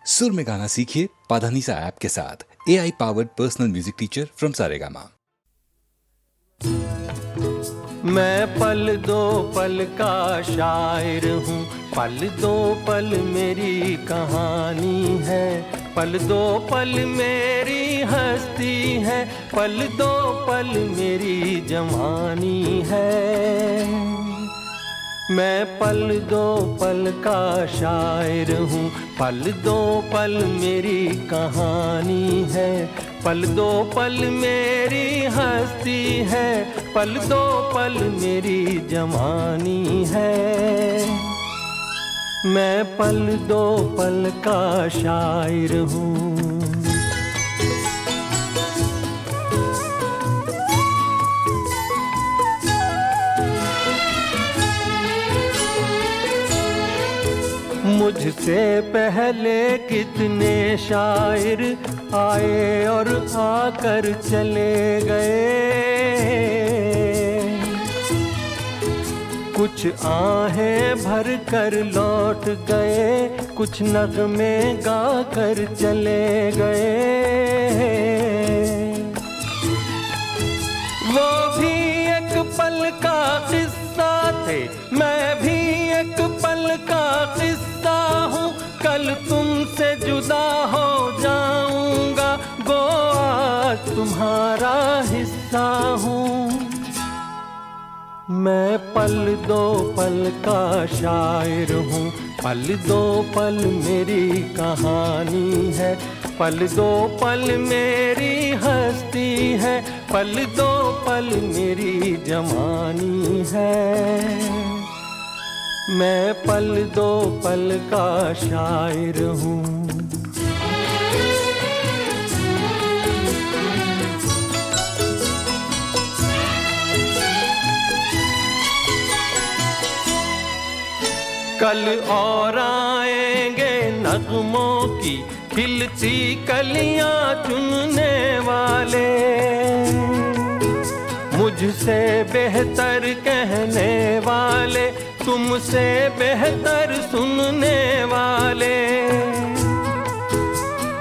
सुर में गाना सीखिए पाधानीसा ऐप के साथ। AI powered personal music teacher from Saregama. मैं पल दो पल का शायर हूँ, पल दो पल मेरी कहानी है, पल दो पल मेरी हस्ती है, पल दो पल मेरी जवानी है। मैं पल दो पल का शायर हूँ, पल दो पल मेरी कहानी है, पल दो पल मेरी हस्ती है, पल दो पल मेरी जवानी है। मैं पल दो पल का शायर हूँ। मुझसे पहले कितने शायर आए और आकर चले गए, कुछ आहें भर कर लौट गए, कुछ नगमे गा कर चले गए। वो भी एक पल का किस्सा थे, मैं भी एक पल का किस्सा हूँ, कल तुमसे जुदा हो जाऊंगा, गो आज तुम्हारा हिस्सा हूँ। मैं पल दो पल का शायर हूँ, पल दो पल मेरी कहानी है, पल दो पल मेरी हस्ती है, पल दो पल मेरी जवानी है। मैं पल दो पल का शायर हूँ। कल और आएंगे नगमों की खिलती कलियां चुनने वाले, मुझसे बेहतर कहने वाले, तुमसे बेहतर सुनने वाले।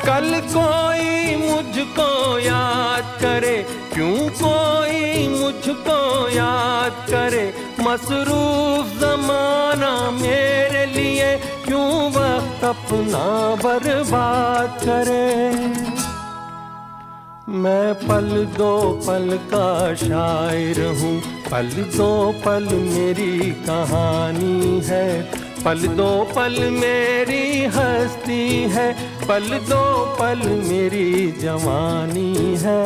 कल कोई मुझको याद करे, क्यों कोई मुझको याद करे, मसरूफ ज़माना मेरे लिए क्यों वक्त अपना बर्बाद करे। मैं पल दो पल का शायर हूँ, पल दो पल मेरी कहानी है, पल दो पल मेरी हस्ती है, पल दो पल मेरी जवानी है।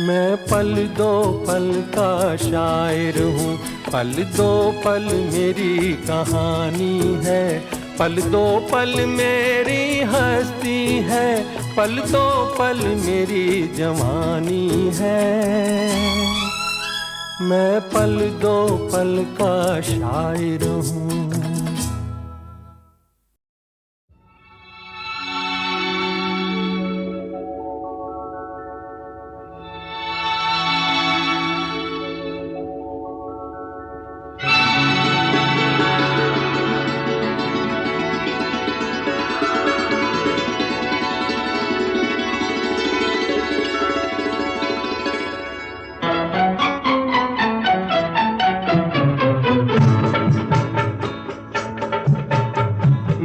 मैं पल दो पल का शायर हूँ, पल दो पल मेरी कहानी है, पल दो पल मेरी हस्ती है, पल दो पल मेरी जवानी है। मैं पल दो पल का शायर हूँ।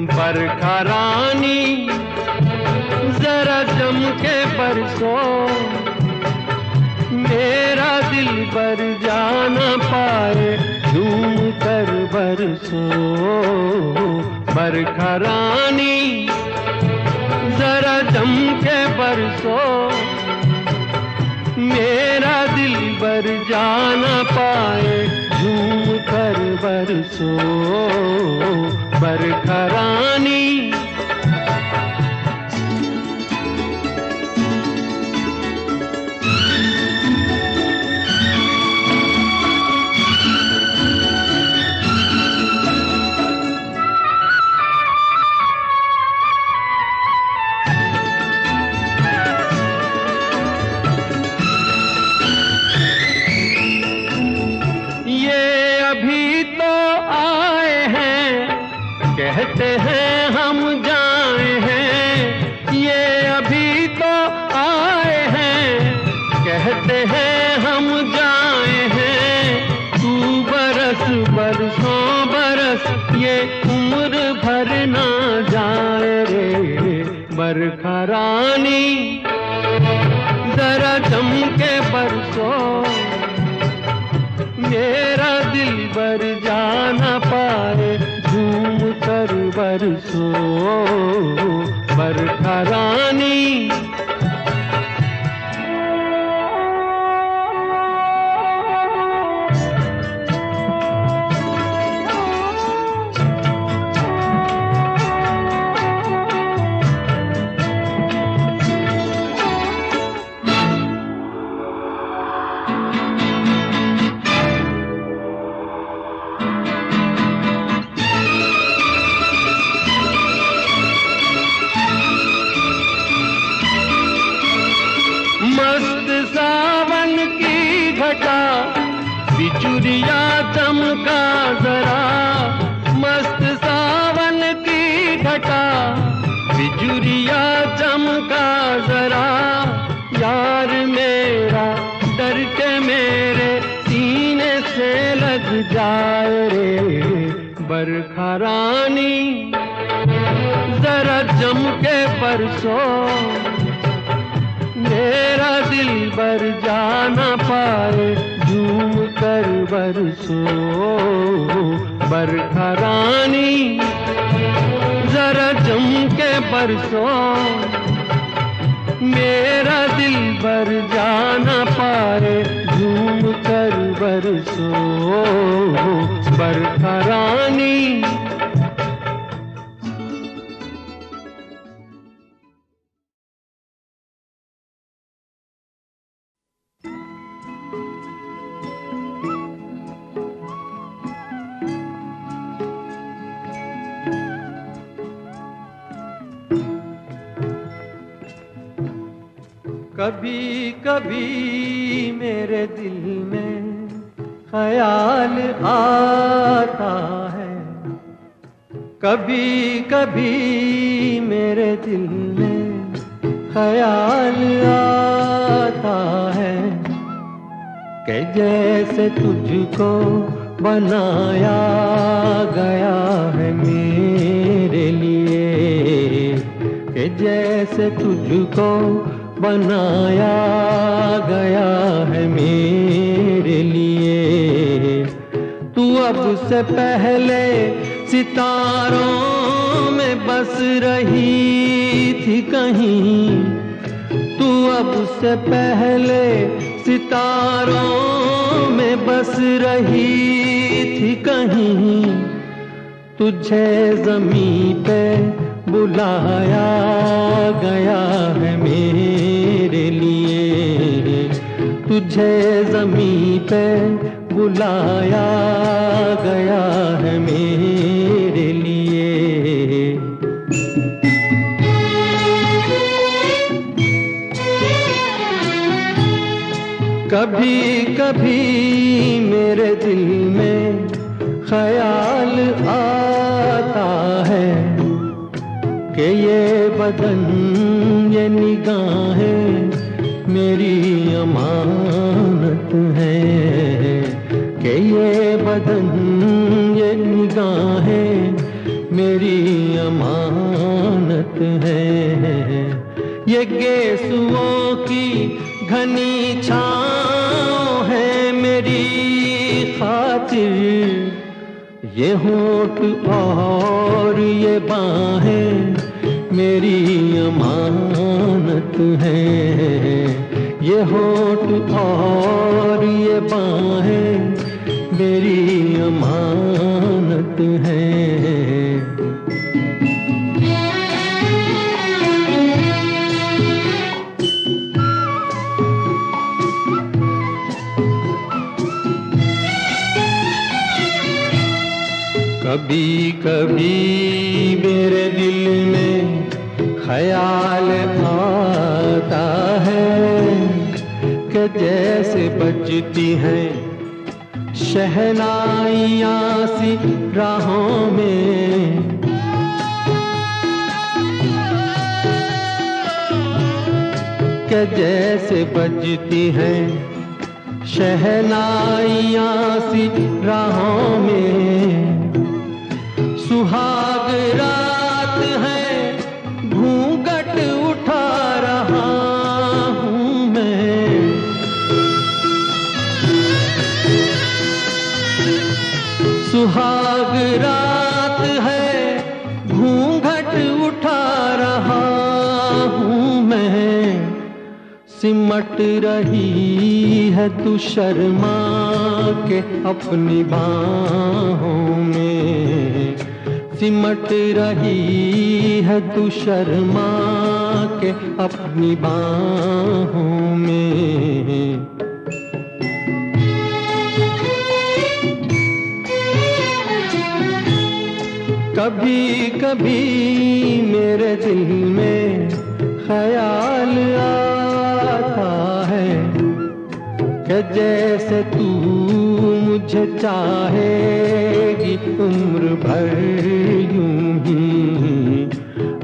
बरखा रानी जरा जम के बरसो, मेरा दिल बर जाना पाए झूम कर बरसो। बरखा रानी जरा जम के बरसो, मेरा दिल बर जाना पाए झूम कर बरसो। बरखा रानी कहते हैं हम जाए हैं, ये अभी तो आए हैं। कहते हैं हम जाए हैं, तू बरस बरसों बरस, ये उम्र भर ना जाए रे बरखा रानी। जरा जम के बरसो, मेरा दिल बर जा न पाए, झूम कर बरसो बरखा रानी। मस्त सावन की घटा, बिचुरिया चमका जरा। मस्त सावन की घटा, बिचुरिया चमका जरा। यार मेरा डर के मेरे सीने से लग जाए रे बरखा रानी। जरा जम के बरसो, मेरा दिल बर जा न पाए, झूम कर बरसो बरखा रानी। जरा जम के बरसो, मेरा दिल बर जा न पाए, झूम कर बरसो बरखा रानी। कभी कभी मेरे दिल में ख्याल आता है, कभी कभी मेरे दिल में ख्याल आता है कि जैसे तुझको बनाया गया है मेरे लिए, कि जैसे तुझको बनाया गया है मेरे लिए। तू अब से पहले सितारों में बस रही थी कहीं, तू अब से पहले सितारों में बस रही थी कहीं। तुझे ज़मीं पे बुलाया गया है मेरे लिए, तुझे ज़मीं पे बुलाया गया है मेरे लिए। कभी कभी मेरे दिल में ख्याल आता है कि ये बदन ये निगाहें मेरी अमानत है, कि ये बदन ये निगाहें मेरी अमानत है। ये गेसुओं की घनी छाँव है मेरी खातिर, ये होठ और ये बाहें मेरी अमानत है। ये होठ और ये बाहें मेरी अमानत है। कभी कभी मेरे दिल में ख्याल आता है कि जैसे बजती हैं शहनाइयाँ सी राहों में, के जैसे बजती हैं शहनाइयाँ सी राहों में। सुहाग रात है घूंघट उठा रहा हूँ मैं। सुहाग रात है घूंघट उठा रहा हूँ मैं। सिमट रही है तू शर्मा के अपनी बाहों में। सिमट रही है तू शर्मा के अपनी बाहों में। कभी कभी मेरे दिल में ख्याल आता है कि जैसे तू मुझे चाहेगी उम्र भर यूं ही।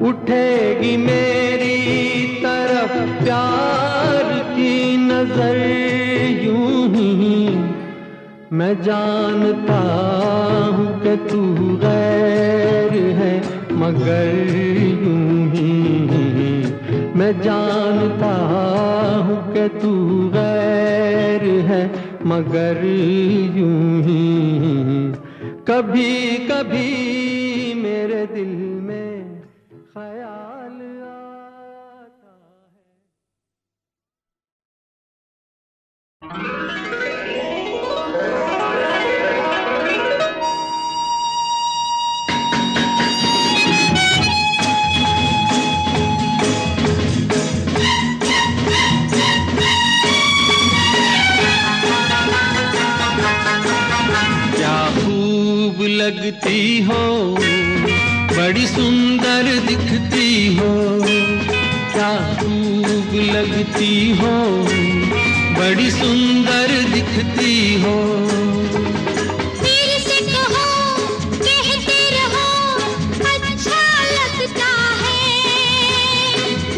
उठेगी मेरी तरफ प्यार की नजर यूं ही। मैं जानता हूँ कि तू गैर है मगर यूं ही। मैं जानता हूँ कि तू गैर है मगर यूं ही। कभी कभी मेरे दिल में ख्याल आता है। लगती हो बड़ी सुंदर दिखती हो। क्या खूब लगती हो बड़ी सुंदर दिखती हो। फिर से कहो कहते रहो अच्छा लगता है।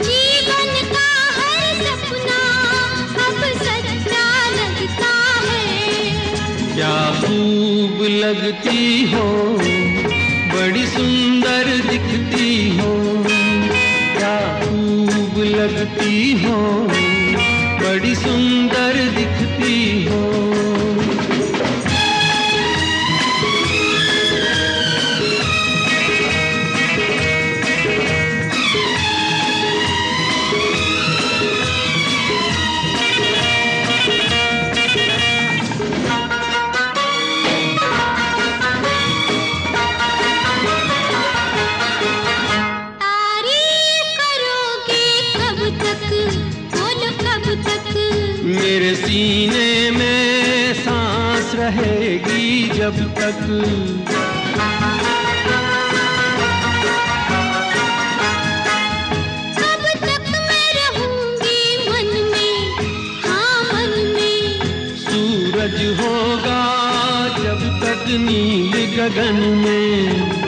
जीवन का हर सपना अब सच्चा लगता है। क्या खूब लगती हो बड़ी सुंदर दिखती हो। क्या खूब लगती हो बड़ी सुंदर दिखती हो। मेरे सीने में सांस रहेगी जब तक। कब तक मैं रहूंगी मन में, हाँ मन में। सूरज होगा जब तक नील गगन में।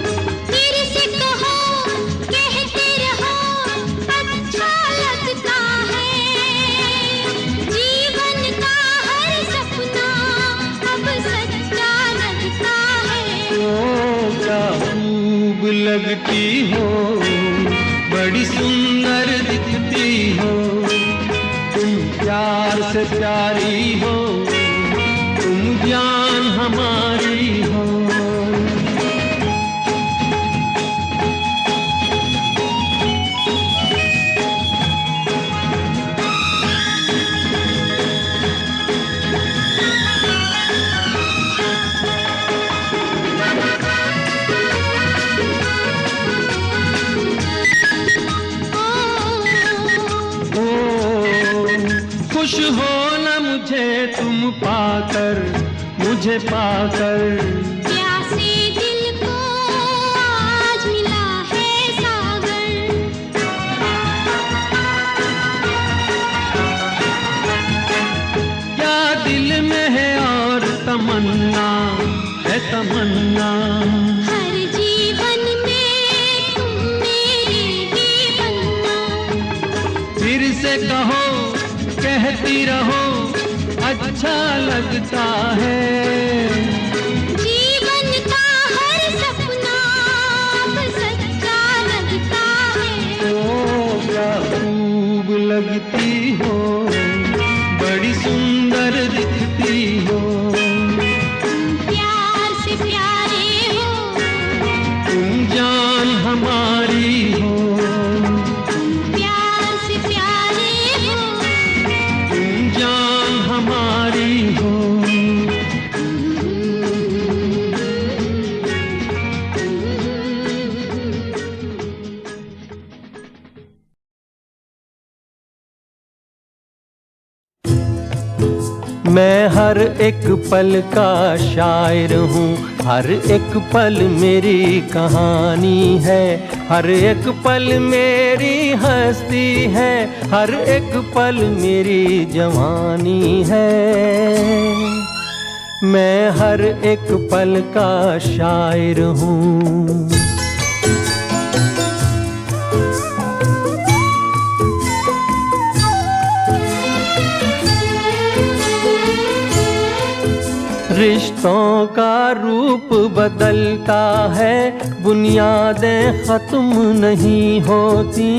लगती हो बड़ी सुंदर दिखती हो। तुम प्यार से प्यारी हो, तुम जान हमारी हो। खुश हो न मुझे तुम पाकर, मुझे पाकर। प्यासे दिल को आज मिला है सागर। क्या दिल में है और तमन्ना है तमन्ना। हर जीवन में तुम मेरे ही बनना। फिर से कहो कहती रहो अच्छा लगता है। जीवन का हर सपना अब सच्चा लगता है। ओ क्या खूब लगती हो, बड़ी सुंदर दिखती हो। प्यार से प्यारे हो, तुम जान हमारी हो। प्यार से प्यारे हो, तुम जान हमारी हो। मैं हर एक पल का शायर हूँ, हर एक पल मेरी कहानी है। हर एक पल मेरी हस्ती है, हर एक पल मेरी जवानी है। मैं हर एक पल का शायर हूँ। रिश्तों का रूप बदलता है, बुनियादें खत्म नहीं होती।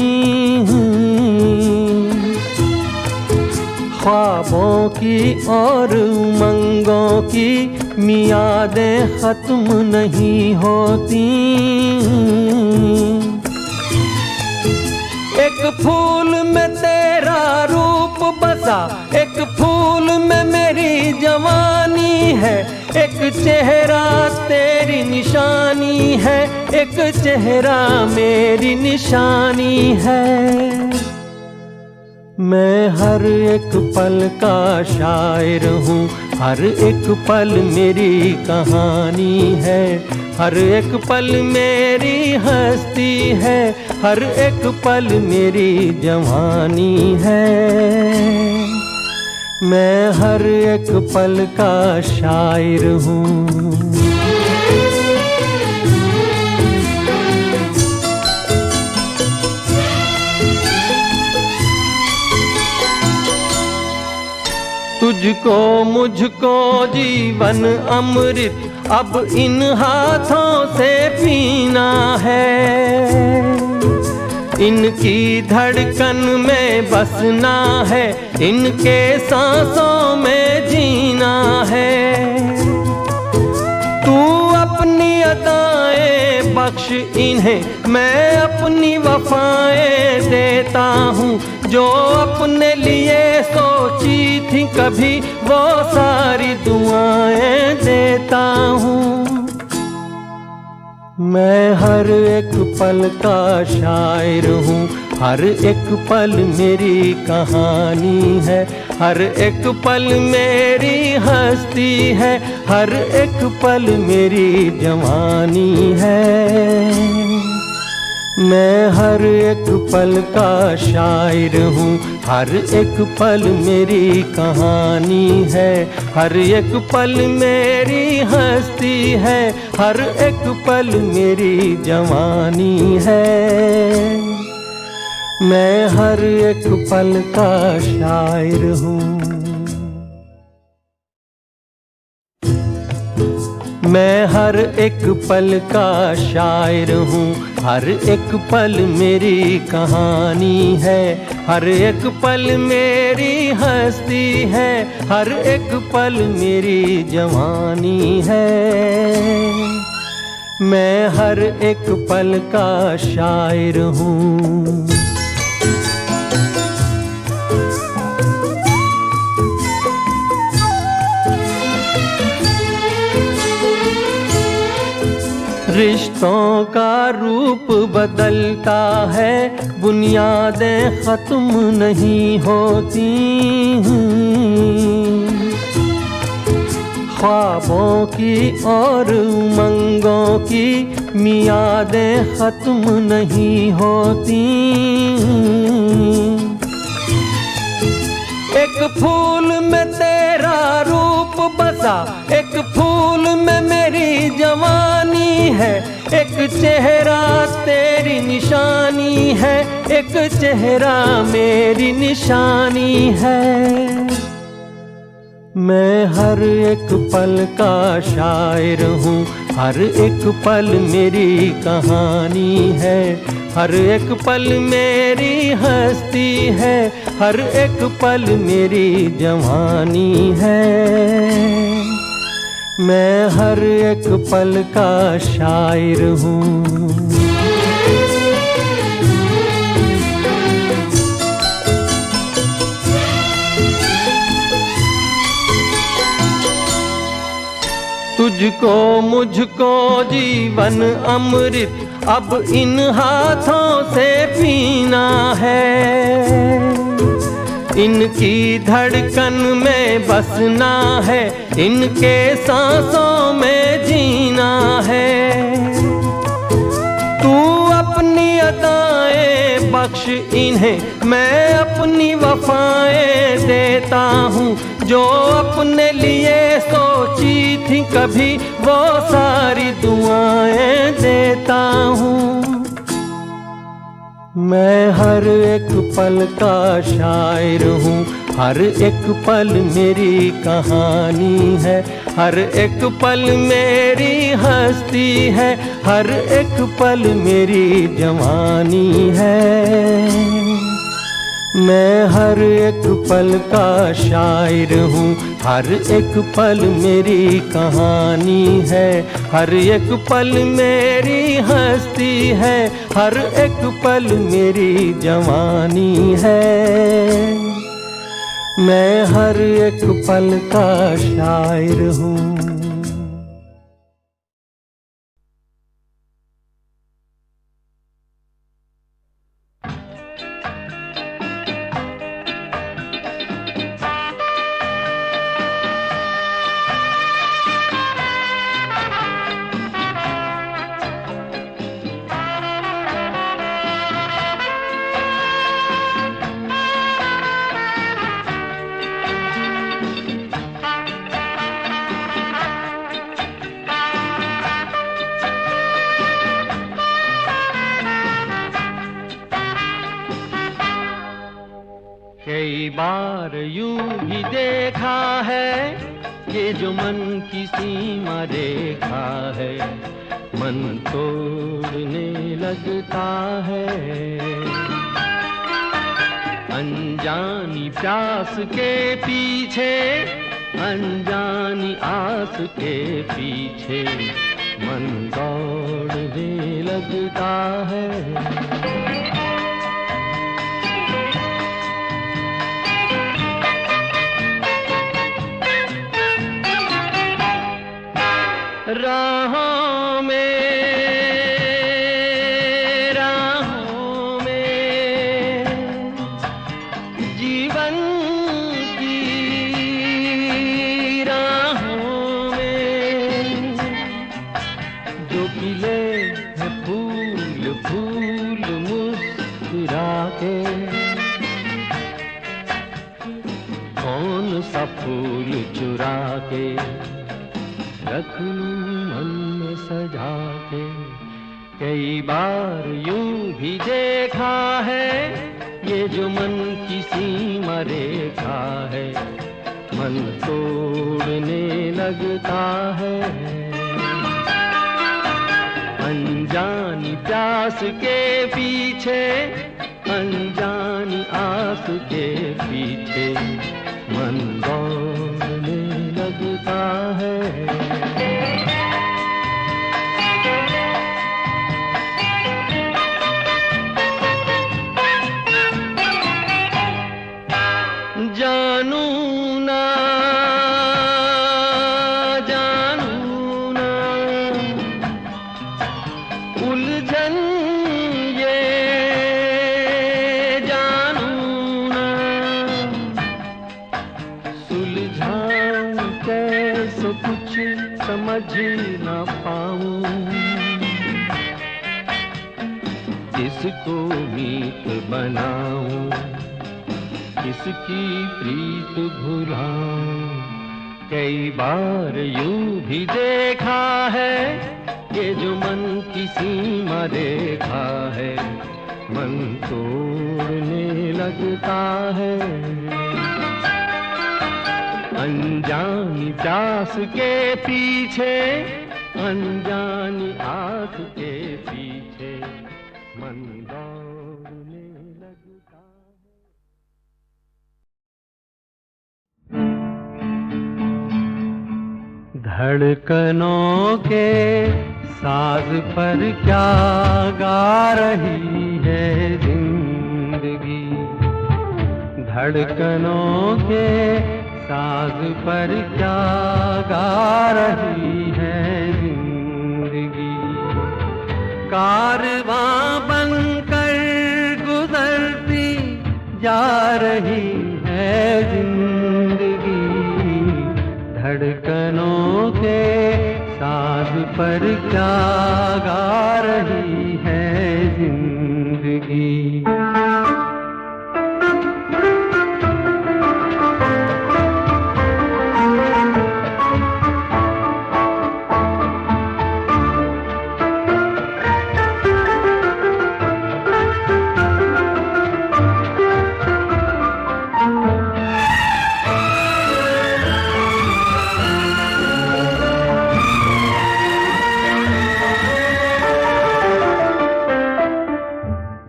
ख्वाबों की और उमंगों की मियादें खत्म नहीं होती। एक फूल में तेरा रूप बसा, एक फूल में मेरी जवानी है। एक चेहरा तेरी निशानी है, एक चेहरा मेरी निशानी है। मैं हर एक पल का शायर हूँ, हर एक पल मेरी कहानी है। हर एक पल मेरी हस्ती है, हर एक पल मेरी जवानी है। मैं हर एक पल का शायर हूँ। तुझको मुझको जीवन अमृत अब इन हाथों से पीना है। इनकी धड़कन में बसना है, इनके सांसों में जीना है। तू अपनी अदाएं बख्श इन्हें, मैं अपनी वफाएं देता हूँ। जो अपने लिए सोची थी कभी, वो सारी दुआएं देता हूँ। मैं हर एक पल का शायर हूँ, हर एक पल मेरी कहानी है। हर एक पल मेरी हस्ती है, हर एक पल मेरी जवानी है। मैं हर एक पल का शायर हूँ, हर एक पल मेरी कहानी है। हर एक पल मेरी हस्ती है, हर एक पल मेरी जवानी है। मैं हर एक पल का शायर हूँ। मैं हर एक पल का शायर हूँ, हर एक पल मेरी कहानी है। हर एक पल मेरी हस्ती है, हर एक पल मेरी जवानी है। मैं हर एक पल का शायर हूँ। रिश्तों का रूप बदलता है, बुनियादें खत्म नहीं होती। ख्वाबों की और उमंगों की मियादें खत्म नहीं होती। एक फूल में तेरा रूप बसा, एक फूल में मेरी जवानी है। एक चेहरा तेरी निशानी है, एक चेहरा मेरी निशानी है। मैं हर एक पल का शायर हूँ, हर एक पल मेरी कहानी है। हर एक पल मेरी हस्ती है, हर एक पल मेरी जवानी है। मैं हर एक पल का शायर हूँ। तुझको मुझको जीवन अमृत अब इन हाथों से पीना है। इनकी धड़कन में बसना है, इनके सांसों में जीना है। तू अपनी अदाएं बख्श इन्हें, मैं अपनी वफाएं देता हूँ। जो अपने लिए सोची थी कभी, वो सारी दुआएं देता हूँ। मैं हर एक पल का शायर हूँ, हर एक पल मेरी कहानी है। हर एक पल मेरी हस्ती है, हर एक पल मेरी जवानी है। मैं हर एक पल का शायर हूँ, हर एक पल मेरी कहानी है। हर एक पल मेरी हस्ती है, हर एक पल मेरी जवानी है। मैं हर एक पल का शायर हूँ। कई बार यूं ही देखा है, ये जो मन की सीमा रेखा है, मन तोड़ने लगता है। अनजानी प्यास के पीछे, अनजानी आस के पीछे, मन दौड़ने लगता है। राहों में जीवन की राहों में जो खिले हैं फूल फूल मुस्कुरा के, कौन सा फूल चुरा के रख लूं मन में सजा के। कई बार यूं भी देखा है, ये जो मन की सीमा रेखा है, मन तोड़ने लगता है। अनजानी प्यास के पीछे, अनजानी आस के पीछे, मन दौड़ने लगता है। जानू ना उलझन ये जानू ना, सुलझाऊं कैसे कुछ समझ ना पाऊं। किसको मीत बनाऊं, किसकी प्रीत भुलाऊं। कई बार यूं भी देखा है, ये जो मन की सीमा रेखा है, मन तोड़ने लगता है। अनजानी प्यास के पीछे, अनजानी आस के पीछे मन दौड़ने लगता है। धड़कनों के साज पर क्या गा रही है जिंदगी, धड़कनों के साज पर क्या गा रही है जिंदगी। कारवां बनकर गुजरती जा रही है जिंदगी, धड़कनों के साज पर क्या गा रही है जिंदगी।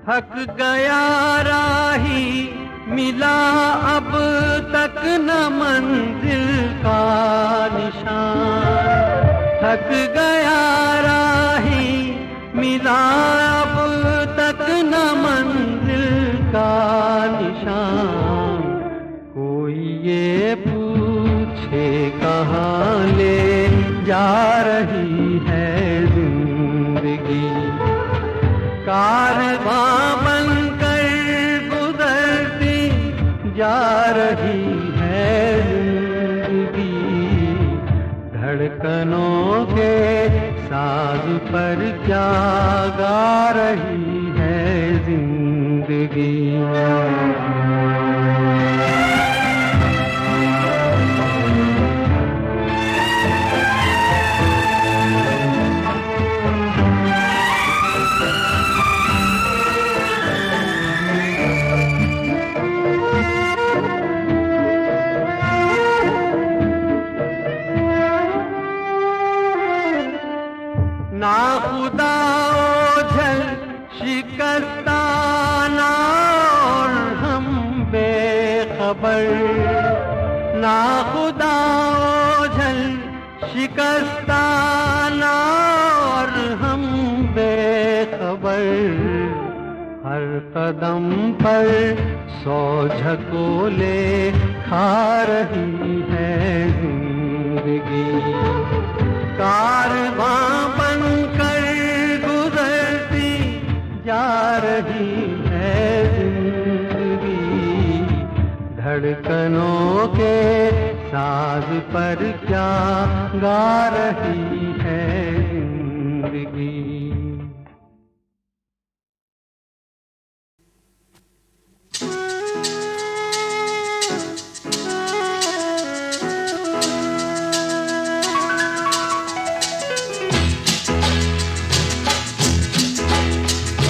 थक गया राही मिला अब तक न मंजिल का निशान, थक गया राही मिला अब तक न मंजिल का निशान। कोई ये पूछे कहाँ ले जा रही है जिंदगी, कारवां बनकर गुजरती जा रही है जिंदगी, धड़कनों के साज पर क्या गा रही है जिंदगी। ना खुदा ओझल शिकस्ताना और हम बेखबर, ना खुदा ओझल शिकस्ताना और हम बेखबर। हर कदम पर सौ झकोले खा रही है जिंदगी, कारवां बनकर गुजरती जा रही है जिंदगी, धड़कनों के साज पर क्या गा रही है जिंदगी।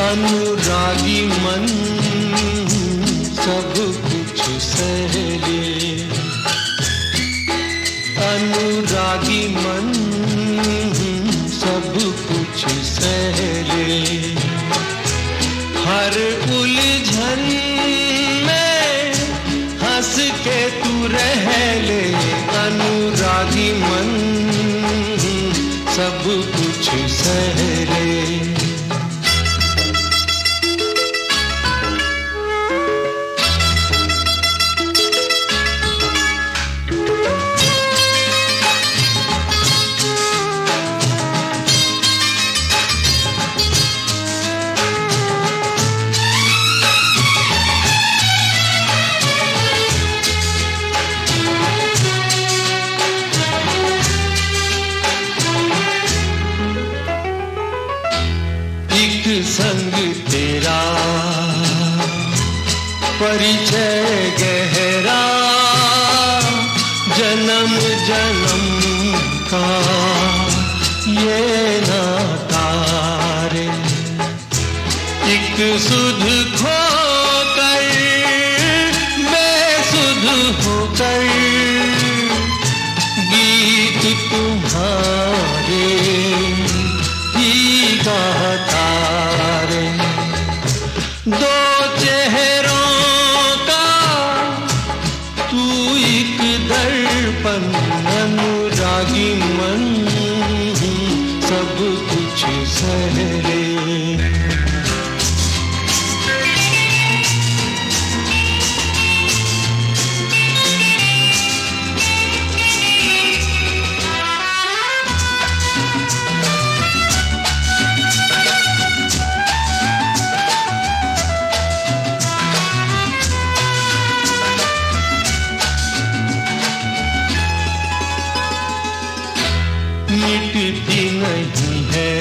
अनुरागी मन सब कुछ सह ले, अनुरागी मन सब कुछ सह ले, हर उलझन में हंस के तू रह ले, अनुरागी मन सब कुछ सह ले। संग तेरा परिचय गहरा, जन्म जन्म का ये नाता रे, एक सुध खोकर बेसुध होकर गीत तुम्हारे ही गाता रे। दो चेहरों का तू एक दर्पण अनुरागी मन सब कुछ सहरे। मिटती नहीं है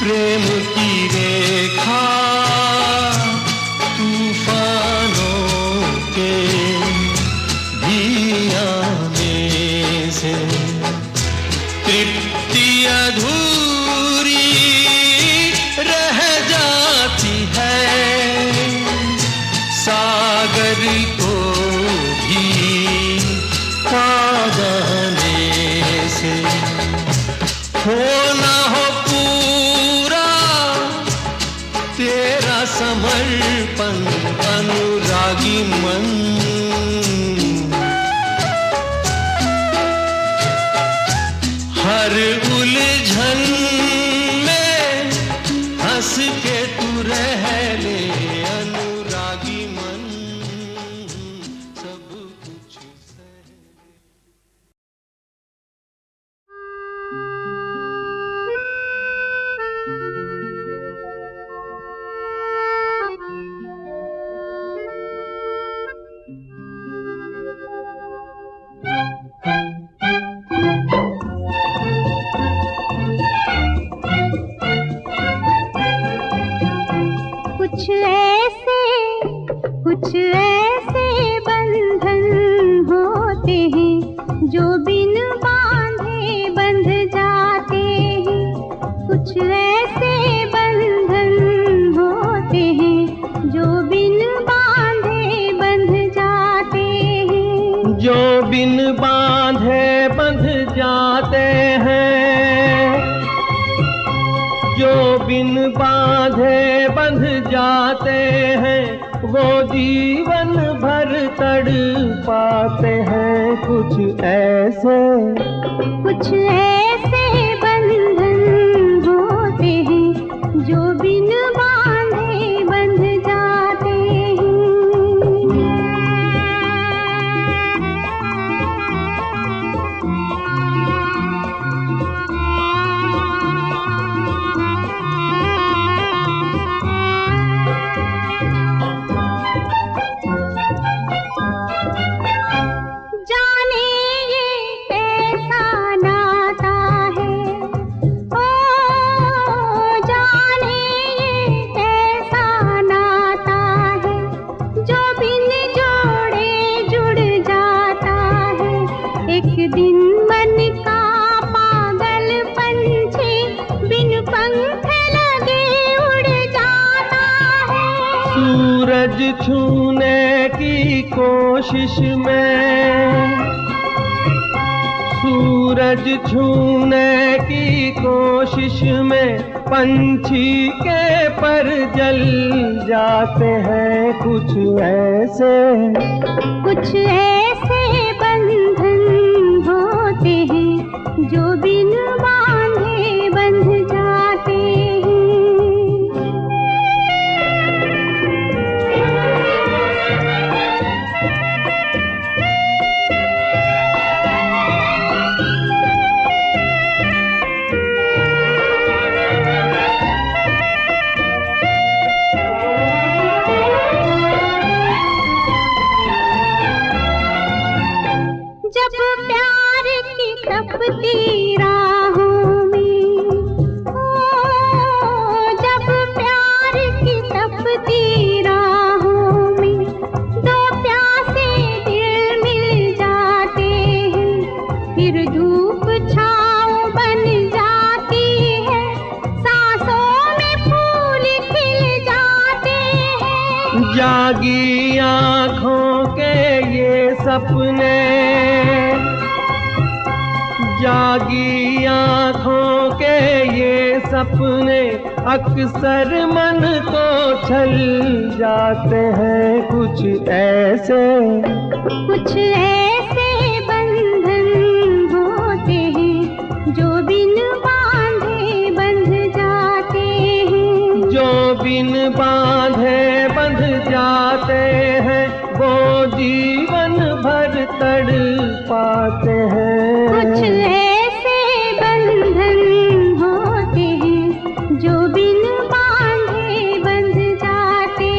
प्रेम की रेखा तूफानों के भी आने से। तृप्ति अधूरी रह जाती है सागर को भी पा जाने से। हो ना हो पूरा तेरा समर्पण अनुरागी मन हर उलझन में हंस के तू रह ले अनुरागी मन सब कुछ सह। कुछ ऐसे बंधन होते हैं जो बिन बांधे बंध जाते हैं। कुछ ऐसे बंधन होते हैं जो बिन बांधे बंध जाते हैं। जो बिन बांधे बंध जाते हैं, जो बिन बांधे बंध जाते हैं, वो जीवन भर तड़पाते हैं। कुछ ऐसे बंधन होते हैं जो बिन बांधे बंध जाते सूरज छूने की कोशिश में, सूरज छूने की कोशिश में पंछी के पर जल जाते हैं। कुछ ऐसे बंधन होते हैं जो बिन बांधे बंध जाते हैं। जागी आँखों के ये सपने, जागी आँखों के ये सपने अक्सर मन को छल जाते हैं। कुछ ऐसे बंधन होते हैं जो बिन बांधे बंध जाते हैं, जो बिन बांधे बंध जाते हैं, वो जीवन भर तड़पाते हैं। कुछ ऐसे बंधन होते हैं जो बिन बांधे बंध जाते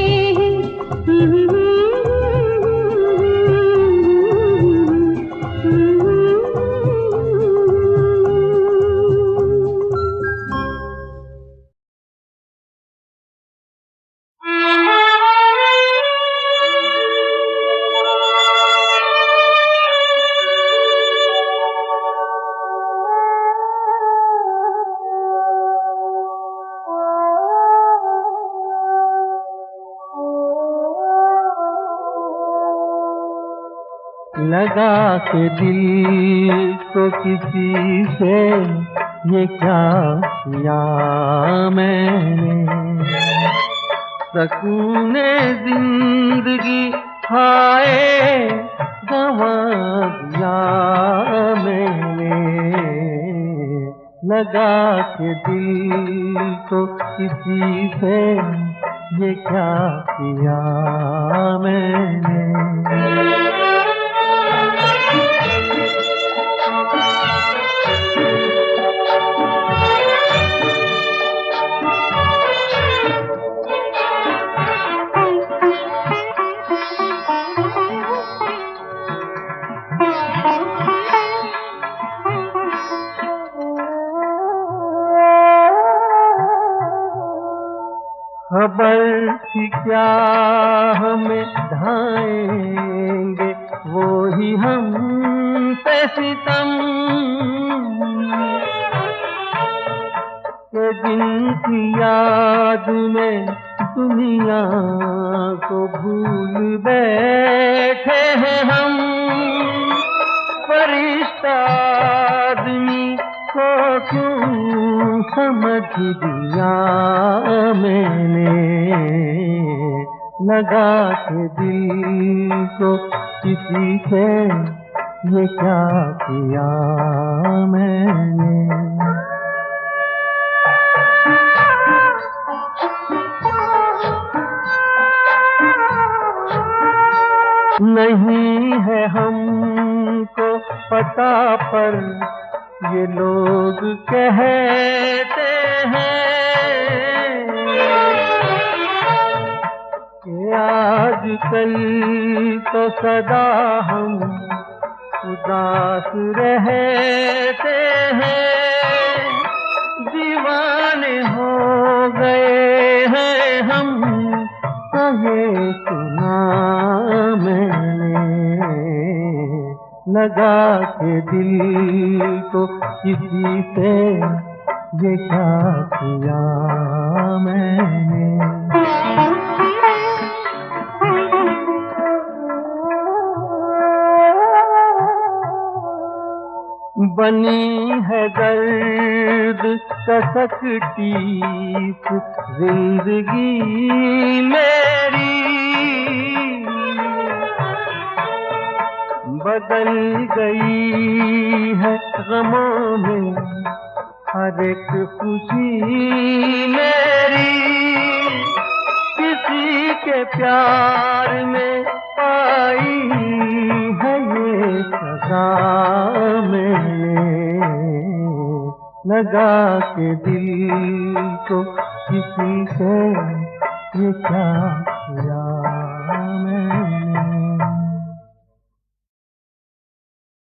लगा के दिल को किसी से ये क्या किया मैंने, सकूने जिंदगी हाय गंवा दिया मैंने। लगा के दिल को किसी से ये क्या किया मैंने। खबर थी क्या हमें ढाएंगे वो ही हम पे सितम, के जिनकी याद में दुनिया को भूल बैठे हैं हम। फरिश्ता आदमी को क्यों समझ दिया मैंने, लगा के दिल को किसी से ये क्या किया मैंने। नहीं है हमको पता पर ये लोग कहते हैं कि आजकल तो सदा हम उदास रहते हैं। दीवाने हो गए हैं हम, ये सुना मैंने। लगा के दिल को किसी से ये क्या किया मैंने। बनी है दर्द कसकती जिंदगी मेरी, बदल गई है गमों में हर एक खुशी मेरी। किसी के प्यार में पाई है ये सजा मैंने। लगा के दिल को किसी से ये क्या